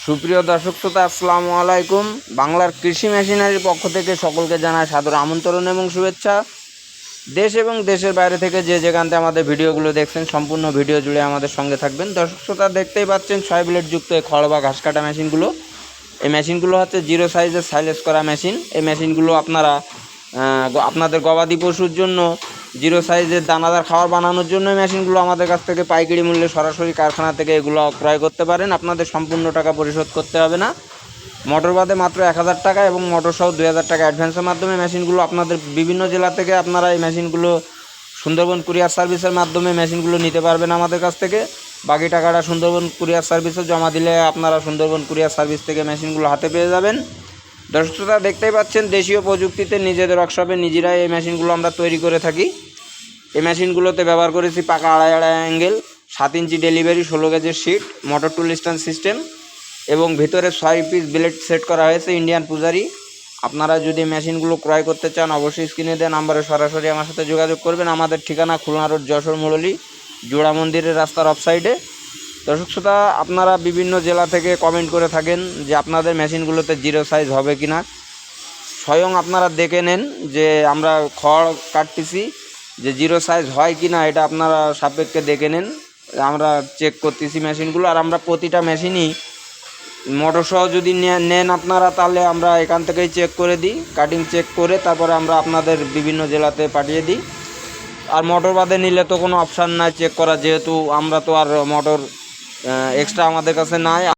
সুপ্রিয় দর্শক শ্রোতা, আসসালামু আলাইকুম। বাংলার কৃষি মেশিনারির পক্ষ থেকে সকলকে জানাই সাদর আমন্ত্রণ এবং শুভেচ্ছা। দেশ এবং দেশের বাইরে থেকে যে যেখান থেকে আমাদের ভিডিওগুলো দেখছেন, সম্পূর্ণ ভিডিও জুড়ে আমাদের সঙ্গে থাকবেন। দর্শক শ্রোতা, দেখতেই পাচ্ছেন 6 ব্লেডযুক্ত এই খড় বা ঘাস কাটা মেশিনগুলো। এই মেশিনগুলো হচ্ছে জিরো সাইজের সাইলেজ করা মেশিন। এই মেশিনগুলো আপনাদের গবাদি পশুর জন্য জিরো সাইজের দানাদার খাবার বানানোর জন্য এই মেশিনগুলো আমাদের কাছ থেকে পাইকারি মূল্যে সরাসরি কারখানা থেকে এগুলো ক্রয় করতে পারেন। আপনাদের সম্পূর্ণ টাকা পরিশোধ করতে হবে না। মোটর বাদে মাত্র 1000 টাকা এবং মোটর সহ 2000 টাকা অ্যাডভান্সের মাধ্যমে মেশিনগুলো আপনাদের বিভিন্ন জেলা থেকে আপনারা এই মেশিনগুলো সুন্দরবন কুরিয়ার সার্ভিসের মাধ্যমে মেশিনগুলো নিতে পারবেন আমাদের কাছ থেকে। বাকি টাকাটা সুন্দরবন কুরিয়ার সার্ভিসে জমা দিলে আপনারা সুন্দরবন কুরিয়ার সার্ভিস থেকে মেশিনগুলো হাতে পেয়ে যাবেন। দর্শক শ্রোতা, দেখতেই পাচ্ছেন দেশীয় প্রযুক্তিতে নিজেদের ওয়ার্কশপে নিজেরাই এই মেশিনগুলো আমরা তৈরি করে থাকি। এই মেশিনগুলোতে ব্যবহার করেছি পাকা 2.5 অ্যাঙ্গেল, 7 ইঞ্চি ডেলিভারি, 16 গেজের sheet, motor tool stand system এবং ভিতরে 6 পিস ব্লেড সেট করা হয়েছে ইন্ডিয়ান পূজারি। আপনারা যদি মেশিনগুলো ক্রয় করতে চান অবশ্যই স্ক্রিনে দেওয়া নাম্বারে সরাসরি আমার সাথে যোগাযোগ করবেন। আমাদের ঠিকানা খুলনা রোড, যশোর মুরলী, জোড়া মন্দিরের রাস্তার অফ সাইডে। দর্শক শ্রোতা, আপনারা বিভিন্ন জেলা থেকে কমেন্ট করে থাকেন যে আপনাদের মেশিনগুলোতে জিরো সাইজ হবে কি না। স্বয়ং আপনারা দেখে নেন যে আমরা খড় কাটতেছি যে জিরো সাইজ হয় কি না, এটা আপনারা সাপেক্ষে দেখে নেন। আমরা চেক করতেছি মেশিনগুলো, আর আমরা প্রতিটা মেশিনই মোটর সহ যদি নেন আপনারা, তাহলে আমরা এখান থেকেই চেক করে দিই, কাটিং চেক করে তারপরে আমরা আপনাদের বিভিন্ন জেলাতে পাঠিয়ে দিই। আর মোটর বাদে নিলে তো কোনো অপশান নাই চেক করা, যেহেতু আমরা তো আর মোটর এক্সট্রা আমাদের কাছে নাই।